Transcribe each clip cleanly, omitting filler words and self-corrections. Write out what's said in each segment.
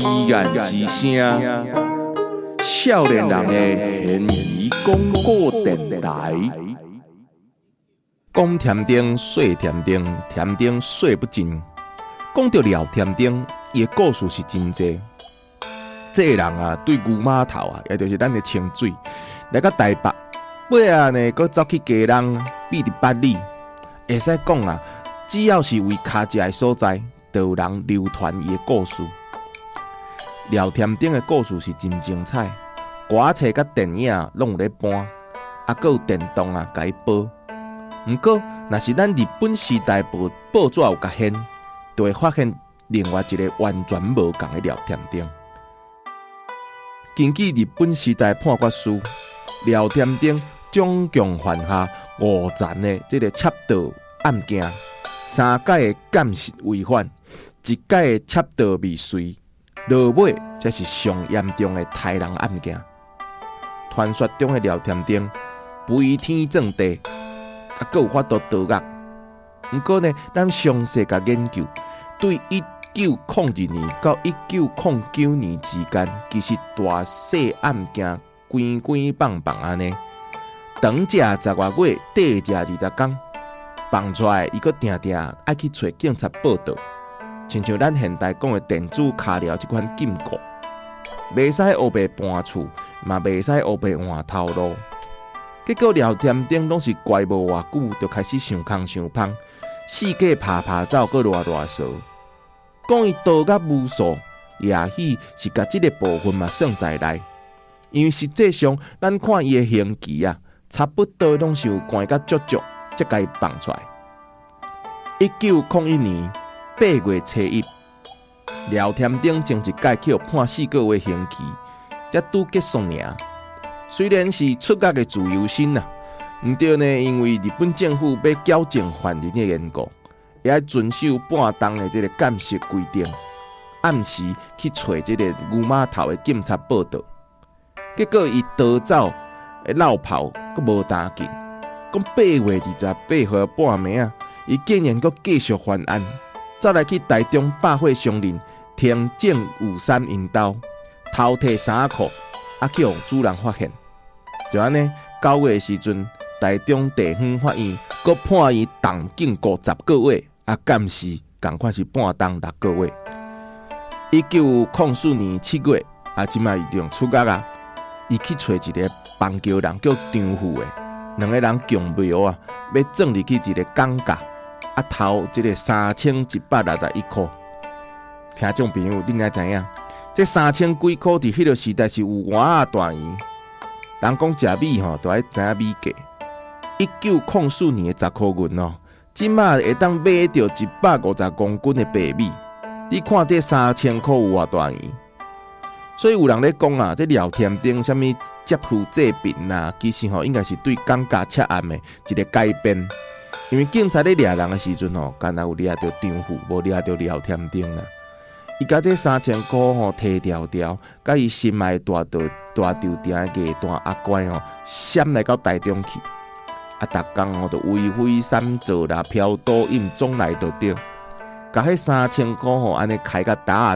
依然之声，少年人的嫌疑广播电台。讲甜丁说甜丁，甜丁说不尽。讲到聊甜丁，伊的故事是真多。这个人啊，对牛码头啊，也就是咱的清水，来到台北，尾啊呢，搁走去家人比伫八里，会使讲啊，只要是为卡食的所在，就有人流传伊的故事。聊甜丁的故事是真精彩，歌册甲电影拢有咧播，啊，搁有电动啊，甲伊播。毋过，若是咱日本时代报纸有甲显，就会发现另外一个完全无共的聊甜丁。根据日本时代判决书，聊甜丁总共犯下5件的这个窃盗案件，3届的监视违反，1届的窃盗未遂，落尾才是上严重的杀人案件。传说中的聊甜丁不依天正地。还有法度盗恶，不过呢，咱详细甲研究，对1902年到1909年之间，其实大细案件关放安尼，长者10外月，短者20天，放出来伊阁定爱去找警察报道，亲像咱现代讲的电子卡寮这款禁锢，袂使黑白搬厝，嘛袂使黑白换头路。结果聊甜丁拢是怪无偌久，就开始想空想芳，四界爬走，阁乱扫。讲伊盗甲无数，也许是甲即个部分嘛算在内，因为实际上咱看伊的刑期啊，差不多拢是有关甲足，才甲伊放出来。1901年8月初1，聊甜丁前一届去判4个月刑期，才拄结束尔。虽然是出狱的自由身啊，毋对呢，因为日本政府要矫正犯人的缘故，也要遵守半冬的这个监视规定，暗时去找这个牛码头的警察报道。结果伊逃走的落跑，阁无打紧。讲8月28号半暝啊，伊竟然阁继续犯案，走来去台中百货商人田正武山因兜偷摕衫裤，去互主人发现。就安尼，9月的时阵，台中地方法院阁判伊动禁50个月，监视共款是半冬6个月。1904年7月，即摆伊用出狱啊，伊去找一个邦桥人叫张富的，2个人共谋啊，要撞入去一个港价，偷这个3161块。听众朋友，你应知影，这3000几块伫迄个时代是有碗大圆。人讲食米吼，就爱知影米价。1904年的10块银哦，即马会当买到150公斤的白米。你看这3000块有偌大圆？所以有人咧讲啊，这聊甜丁什么劫富济贫啊，其实吼应该是对港价赤暗的一个改变。因为警察咧掠人的时阵吼，敢若有掠到张富，无掠到聊甜丁啦。伊甲这3000块吼摕条，甲伊心爱大条店的艺段阿乖吼，闪来到台中去，逐工吼就为非三做啦，飘倒印总来就对，甲迄3000块吼安尼开甲打。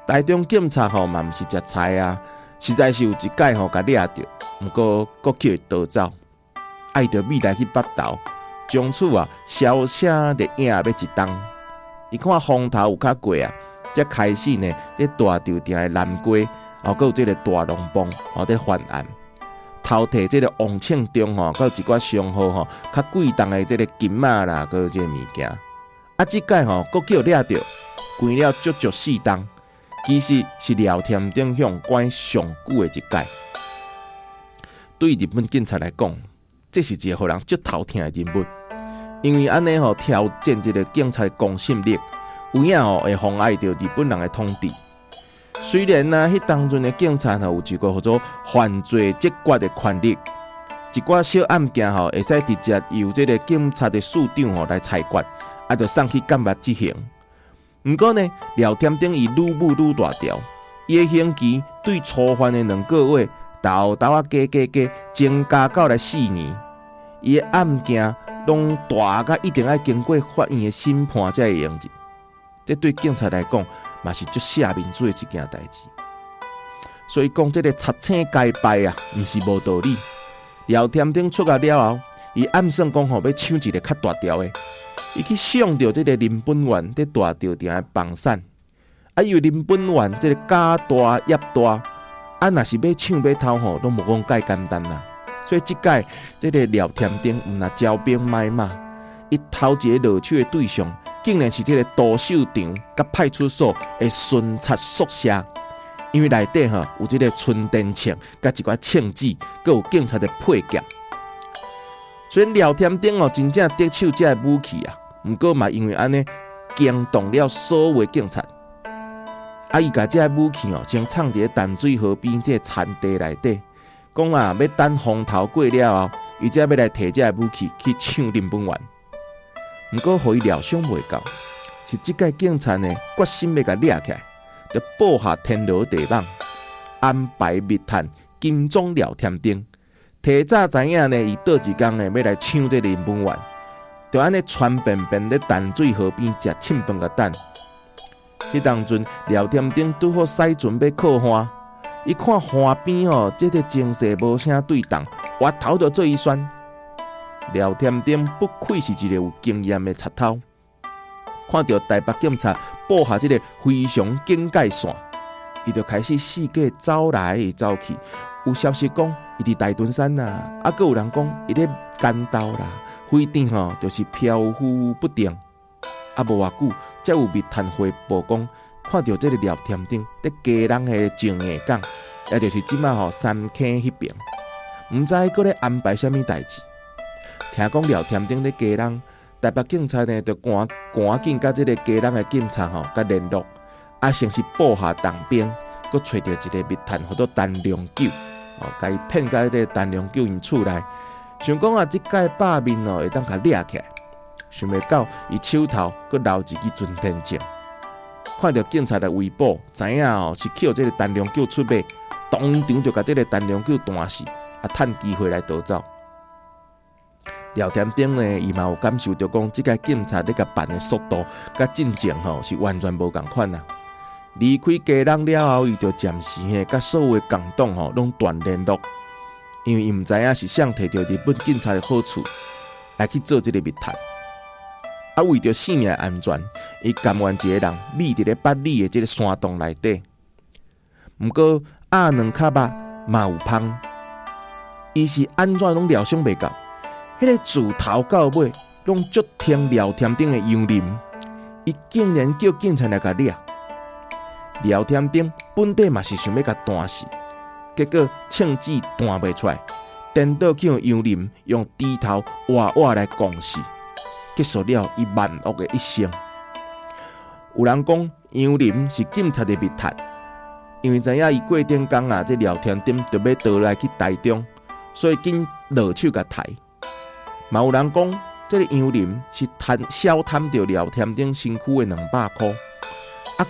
台中警察吼嘛毋是食菜啊，实在是有一届吼甲掠着，毋过搁去逃走，爱着米来去北投，从此啊销声的影要一冬。伊看风头有较过啊，才开始呢，咧大条店的南街，搁有这个大龙帮，咧犯案，偷摕这个王庆忠吼，搁有一寡商号吼，较贵重的这个金仔啦，搁有这个物件。即届吼，搁叫掠着，关了足4冬，其实是聊甜丁向关上久的一届。对日本警察来讲，这是一个互人足头疼的人物。因为安尼吼挑战这个警察的公信力，有影吼会妨碍到日本人的统治。虽然迄当阵的警察有一个叫做犯罪责决的权力，一寡小案件会使直接由这个警察的署长来裁决，就送去监狱执行。不过呢，聊甜丁伊愈舞愈大条，伊的刑期对初犯的2个月，加增加到来4年。伊的案件拢大甲一定要经过法院的审判才会用入。这对警察来讲，嘛是足下面做一件代志。所以讲，这个插青该败啊，毋是无道理。廖添丁出来了后，伊暗算讲要抢一个较大条的，伊去想到这个林本源在大稻埕的放散，因为林本源这个家大业大，若是要抢要偷都无讲介简单啦。所以即届这个廖添丁毋若招兵买马，伊头一个落手的对象，竟然是这个杜秀场甲派出所的巡察宿舍。因为内底有这个春电枪，甲一寡枪支，佮有警察的配件，所以廖添丁真正得手这个武器啊。毋过嘛，因为安尼惊动了所有的警察，伊甲这个武器先藏伫淡水河边这田地内底，讲要等风头过了后，伊才要来摕这个武器去抢林本源。毋过，互伊料想袂到，是即届警察呢决心要甲抓起来。就布下天罗地网，安排密探跟踪廖添丁。提早知影呢，伊倒一天呢要来抢这林本源，就安尼穿便便咧淡水河边食凊饭个等。迄当阵，廖添丁拄好驶船要靠岸，伊看岸边这个情势无啥对动，滑头就做伊选。廖添丁不愧是一个有经验的贼头。看到台北警察布下这个非常警戒线，伊就开始四界走来走去。有消息讲伊伫大屯山啦，阁有人讲伊咧干道啦，飞艇就是漂浮不定。无偌久，才有密探回报讲，看到这个廖添丁伫家人的情下港，也就是即马三坑迄边，毋知佫咧安排啥物代志。听讲廖添丁伫家人。台北警察呢，就赶紧甲这个家人的警察甲联络，先是布下重兵，佮找到一个密探，叫做陈良久，甲伊骗到这个陈良久因厝内，想讲即届罢免会当甲抓起来，想袂到伊手头佮留一支纯电枪，看到警察的围捕，知影是去互这个陈良久出卖，当场就甲这个陈良久弹死，趁机会来逃走。廖添丁呢，伊嘛有感受到讲，即个警察咧甲办的速度甲进程是完全无共款啦。离开家人了后，伊就暂时甲所有的共党拢断联络，因为伊毋知影是谁摕到日本警察的好处来去做即个密探。为着性命安全，伊甘愿一个人匿伫咧八里的即个山洞内底。毋过两脚肉嘛有芳，伊是安怎拢料想袂到。迄个自头到尾拢足听廖添丁的杨林，伊竟然叫警察来甲抓。廖添丁本底嘛是想要甲弹死，结果枪支弹袂出来，颠倒去用杨林用猪头活活来攻死，结束了伊万恶的一生。有人讲杨林是警察的密探，因为知影伊过顶工这廖添丁就要倒来去台中，所以紧落手甲刣。嘛有人讲，这个杨林是小贪着廖添丁身躯的200块，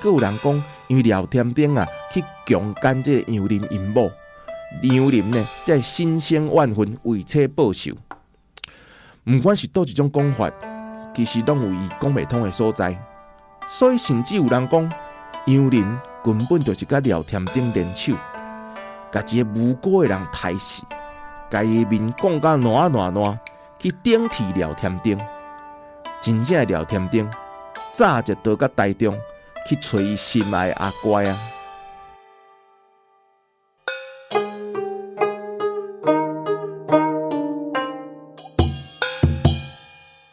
阁有人讲，因为廖添丁去强奸这个杨林因某，杨林呢才心生怨愤，为妻报仇。毋管是倒一种讲法，其实拢有伊讲袂通的所在。所以甚至有人讲，杨林根本就是甲廖添丁联手，甲一个无辜的人刣死，甲伊面讲甲烂。去顶替廖添丁，真正的廖添丁早就逃到台中去找伊心爱的阿乖啊！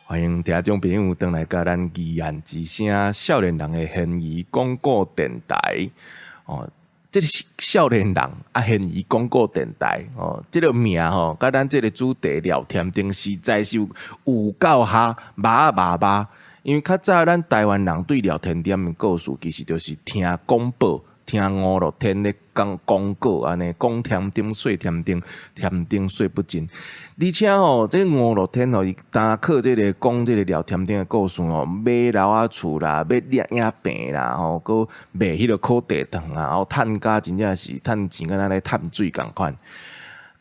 欢迎听众朋友回来甲咱宜兰之声少年人的现义广告电台这个少年人现义广告电台这个名甲咱这个主题廖添丁实在是有够哈麻，因为较早咱台湾人对廖添丁的故事，其实就是听广播、听五六天咧讲广告安尼，讲添丁说添丁，添丁说不尽。而且这五六天伊单靠这个讲这个廖添丁的故事买楼啊厝啦，买领病啦，佮卖迄个烤地糖啊，趁家真正是趁钱，敢若咧趁水共款。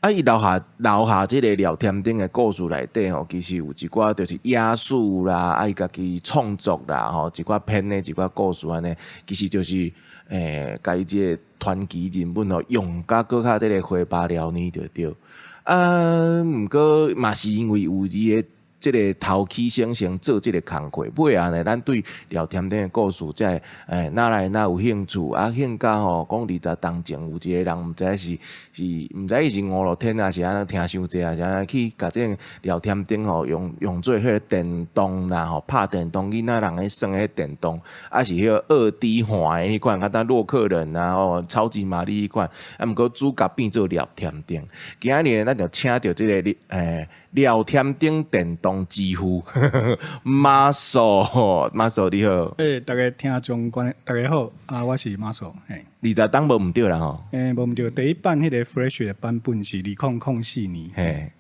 伊留下即个廖添丁的故事内底吼，其实有一寡就是野史啦，伊家己创作啦，吼一寡编的一寡故事安尼，其实就是甲伊即个传奇人物吼用甲搁较即个花巴撩呢着对。毋过嘛是因为有伊的即个头起生成做即个工课，尾啊呢，咱对廖添丁的故事才哪来哪有兴趣啊？兴甲吼讲20当前有一个人毋知是毋知伊是五路天啊，是安尼听伤济啊，是安尼去甲即个廖添丁吼用做迄个电动啦吼，拍电动囡仔人咧耍迄电动，啊是迄个2D 画的迄款，甲当洛克人啊吼，超级玛丽迄款，啊毋过主角变做廖添丁。今仔日咱就请到即个廖添丁电动之父马索你好。大家听众观大家好啊，我是马索。20档无毋对啦吼。无毋对，第一版迄个 Fresh 的版本是2004年。嘿，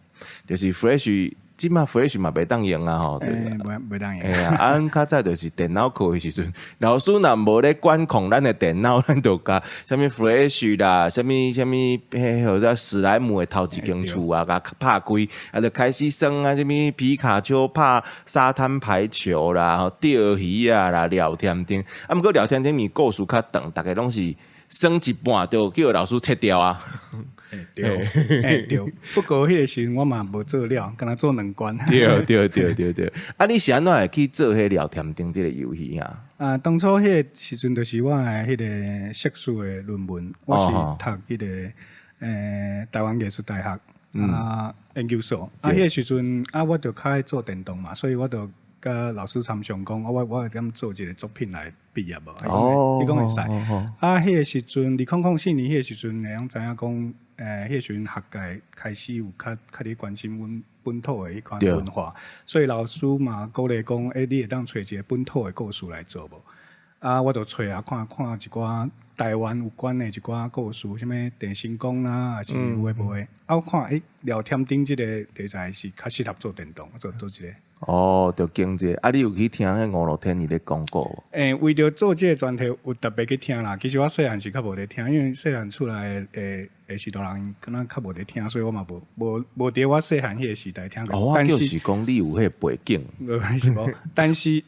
就是 Fresh。即马 Fresh 嘛袂当用啊吼，袂当用。咱较早就是电脑课的时阵，老师若无咧管控咱的电脑，咱就甲啥物 Fresh 啦，啥物或者史莱姆的头一间厝啊，甲拍开，啊就开始耍啊，啥物皮卡丘拍沙滩排球啦，吼钓鱼啊啦，聊天丁。啊，毋过聊天丁咪故事较长，逐个拢是耍一半就叫老师切掉啊。对，不过迄个时我嘛无做了，敢若做2关。对。啊，你是安怎会去做迄聊天钉即个游戏啊？当初迄个时阵就是我的迄个硕士的论文，我是读迄个台湾艺术大学研究所。迄个时阵我就较爱做电动嘛，所以我就甲老师参详讲，我会点做一个作品来毕业无？你讲会使？迄个时阵2004年迄个时阵，会晓知影讲。迄个时阵学界开始有较咧关心本土的迄款文化，所以老师嘛鼓励讲，你会当找一个本土的故事来做无？我就找看一寡台湾有关的一寡故事，什么电信公啦，还是有诶无诶。我看聊天顶即个题材是较适合做电动，做一个。就经济你有去听迄5路天伊咧讲过？为着做即个专题，有特别去听啦。其实我细汉是较无咧听，因为细汉出来诶许多人可能较无咧听，所以我嘛无伫我细汉迄个时代听过。但是讲你有迄个背景，是无？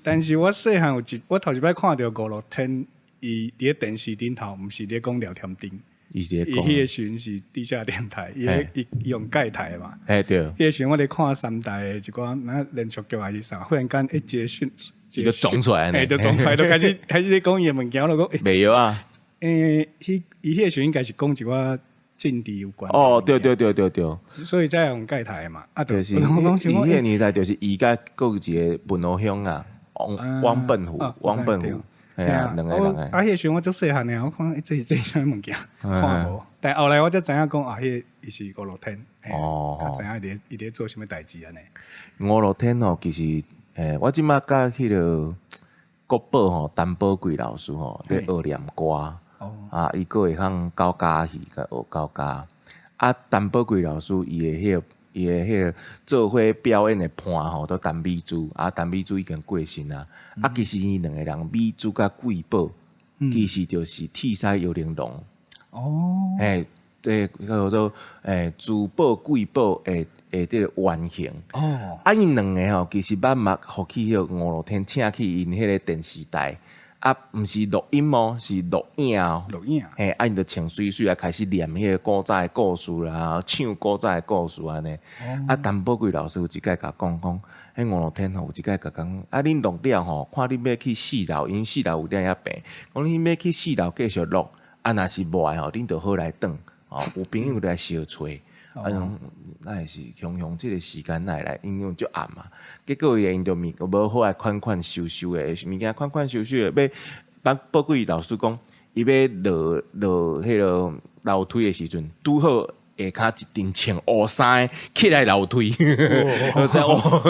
但是我细汉我头一摆看到5路天，伊伫电视顶头，毋是咧讲聊天顶。伊迄个时阵是地下电台，伊用盖台嘛。对。迄个时阵我咧看3台的一寡连续剧还是啥，忽然间一个撞出来，就撞出来，就开始咧讲伊的物件，我就讲袂晓啊。伊迄个时阵应该是讲一寡政治有关。对。所以才用盖台嘛。就是伊迄个年代就是伊甲各一个本路乡啊，汪笨虎。两个人诶。迄个时阵我足细汉诶，我看这啥物件看无，但后来我才知影讲迄伊是5路天，才知影伊咧做啥物代志安尼。5路天吼，其实我即马甲迄个国宝吼，陈宝贵老师吼，咧学念歌，伊个会晓教家戏，甲学教家。陈宝贵老师伊诶迄个做伙表演的伴吼，都陈美珠，陈美珠已经过身啊。其实伊2个人，美珠甲贵宝，其实就是替塞幽灵龙。叫做珠宝贵宝诶，这个原型。伊2个吼，其实捌嘛，互去迄个5路天请去因迄个电视台。毋是录音哦，是录影哦。录影。因着穿水水啊，开始念迄个古早的故事啦，唱古早的故事安尼。陈宝贵老师有一届甲讲，迄5路天吼有一届甲讲，恁录了吼，看恁要去4楼，因4楼有点仔病，讲恁要去4楼继续录，若是无爱吼，恁就好来转，有朋友来相催。那也是雄即个时间来，因为就暗嘛。结果因就无好来款收收诶，物件款收收诶。要宝贵老师讲，伊要落迄个楼梯诶时阵，拄好下骹一阵穿乌衫起来楼梯，我知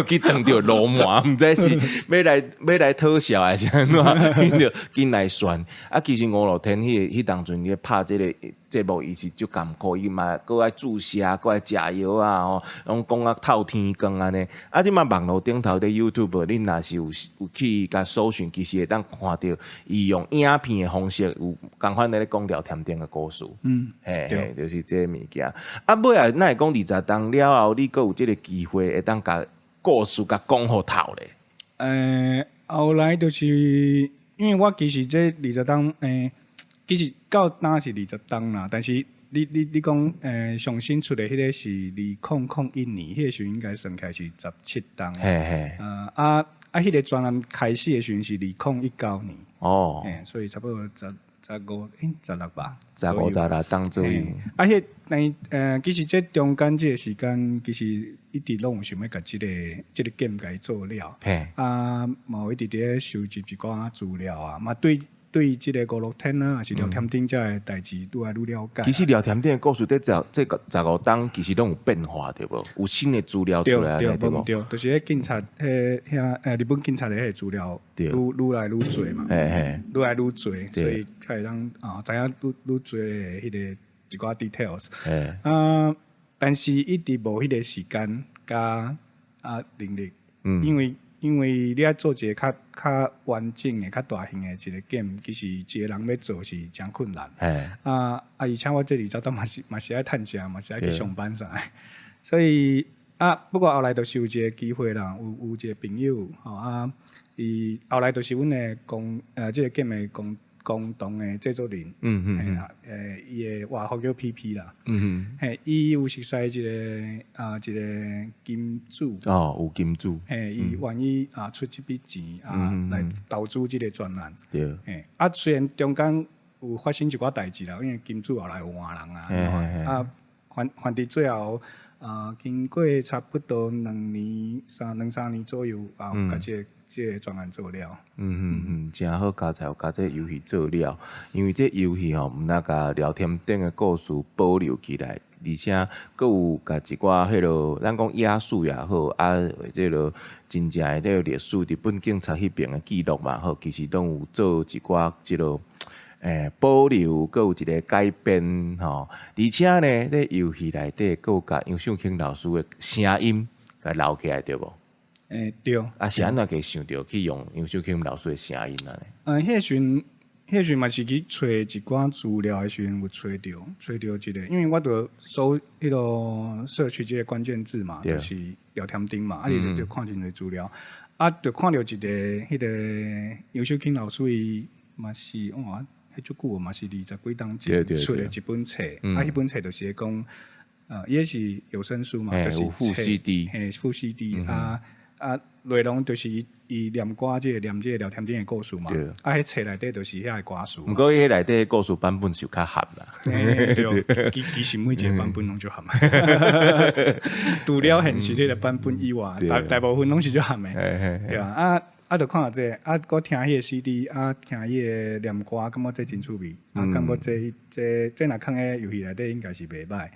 去撞着罗马，毋知是要来讨笑还是安怎，因着紧来旋。其实5路天迄当阵咧拍即节目伊是足艰苦，伊嘛搁爱注射，搁爱食药啊，拢讲啊透天光安尼。啊，即马网络顶头的 YouTube， 恁若是有去甲搜寻，其实会当看到伊用影片的方式，有共款咧讲聊天顶的故事。嘿，就是这物件。啊，尾啊，那会讲20档了后，你搁有即个机会会当甲故事甲讲好透咧。后来就是因为我其实这20档，其实到当是20档啦，但是你讲上新出的迄个是2001年，迄个时候应该算起来是17档。迄个专栏开始的时候是2019年。哦。所以差不多16吧。15、16档左右。其实这中间这个时间，其实一直拢有想要甲这个 game 甲伊做了。嘛有一直伫收集一寡资料啊，嘛对这个5、6天啊，还是聊天顶这个代志愈来愈了解。其实聊天顶的故事，这15档其实拢有变化，对无？有新的资料出来，对无？对，就是警察日本警察的迄个资料，愈来愈多嘛，愈来愈多，所以才会当知影愈多迄个一寡 details。但是一直无迄个时间加能力，因为你爱做一个较完整的、较大型的一个 game， 其实一个人要做是真困难。而且我这20档嘛是爱趁钱，嘛是爱去上班啥，所以不过后来就是有一个机会啦，有一个朋友伊后来就是阮的这个 game 的共同的制作人，伊的外号叫 PP 啦，伊有熟悉一个金主，有金主，伊愿意出这笔钱来投资这个专栏，对，虽然中间有发生一寡代志啦，因为金主后来有换人啊，反正最后经过差不多2、3年左右甲这个专栏做了，真好，加才有甲这游戏做了，因为这游戏毋那甲聊天顶的故事保留起来，而且佫有甲一寡迄落，咱讲野史也好，这落真正的这个历史，日本警察迄边的记录嘛好，其实都有做一寡这落保留，佫有一个改编吼，而且呢，这游戏内底佫有甲杨秀卿老师的声音甲留起来，对无？对。是安怎个想到去用杨秀卿老师的声音啊？迄时嘛是去找一寡资料的时阵有找到一个，因为我著搜迄个社区这个关键字嘛，就是聊天钉嘛，你就看真侪资料，就看到一个迄个杨秀卿老师伊嘛是迄足久嘛是20几档前出的一本册，迄本册就是讲也是有声书嘛，就是副 CD， 副 CD 内容就是伊念歌这个聊天顶的故事嘛，迄册内底就是遐个歌词。毋过迄内底故事版本是较含啦，对，其实每一个版本拢就含，除了现实迄个版本以外，大部分拢是就含的，对啊。就看这我听迄个 CD， 听迄个念歌，感觉这真趣味，感觉这若放喺游戏内底应该是袂歹，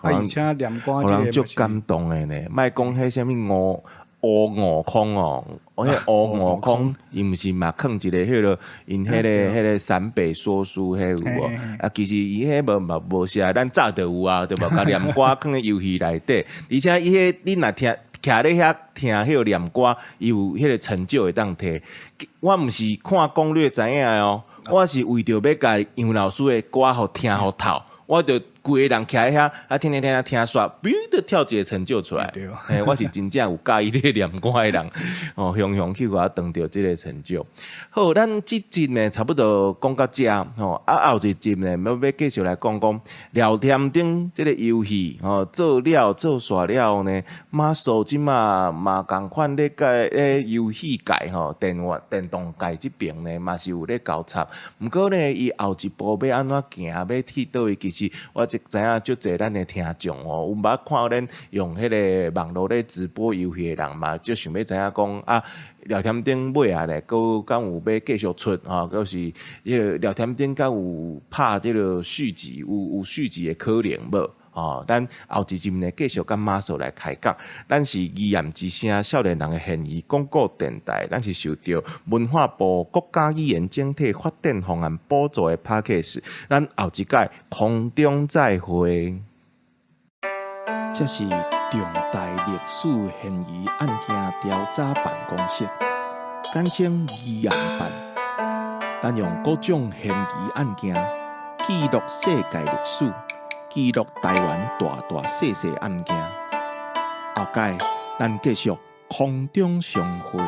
而且念歌这个，人足感动的呢，莫讲迄啥物乌悟空哦，迄乌悟空，伊毋是嘛放一个迄落因迄个陕北说书迄有无？其实伊迄无写，咱早就有啊，对无？甲念歌放喺游戏内底，而且伊迄你若听。徛咧遐听迄个念歌，伊有迄个成就会当摕。我毋是看攻略知影哦，我是为着要甲杨老师的歌互听互透，我着规个人徛喺遐听煞，比就跳一个成就出来。我是真正有介意这个念歌的人，雄雄去我当着这个成就。好，咱这集呢差不多讲到这，后一集呢要继续来讲聊天顶这个游戏，做了做煞了呢，马叔即嘛共款咧游戏界电动界这边呢嘛是有咧交叉，不过呢伊后一步要安怎行，要去倒位，其实我知影足侪咱的听众有捌看咱用迄个网络咧直播游戏的人嘛，就想要知影讲聊天顶尾啊咧，佮敢有要继续出佮是迄个聊天顶敢有拍即个续集，有续集的可能无？咱后一集呢，继续跟马叔来开讲。咱是义言之声少年人的现役广告电台，咱是受到文化部国家语言整体发展方案补助的 Podcast。咱后一届空中再会。这是重大历史嫌疑案件调查办公室，简称义言办。咱用各种嫌疑案件记录世界历史。记录台湾大大小小案件，后届咱继续空中相会。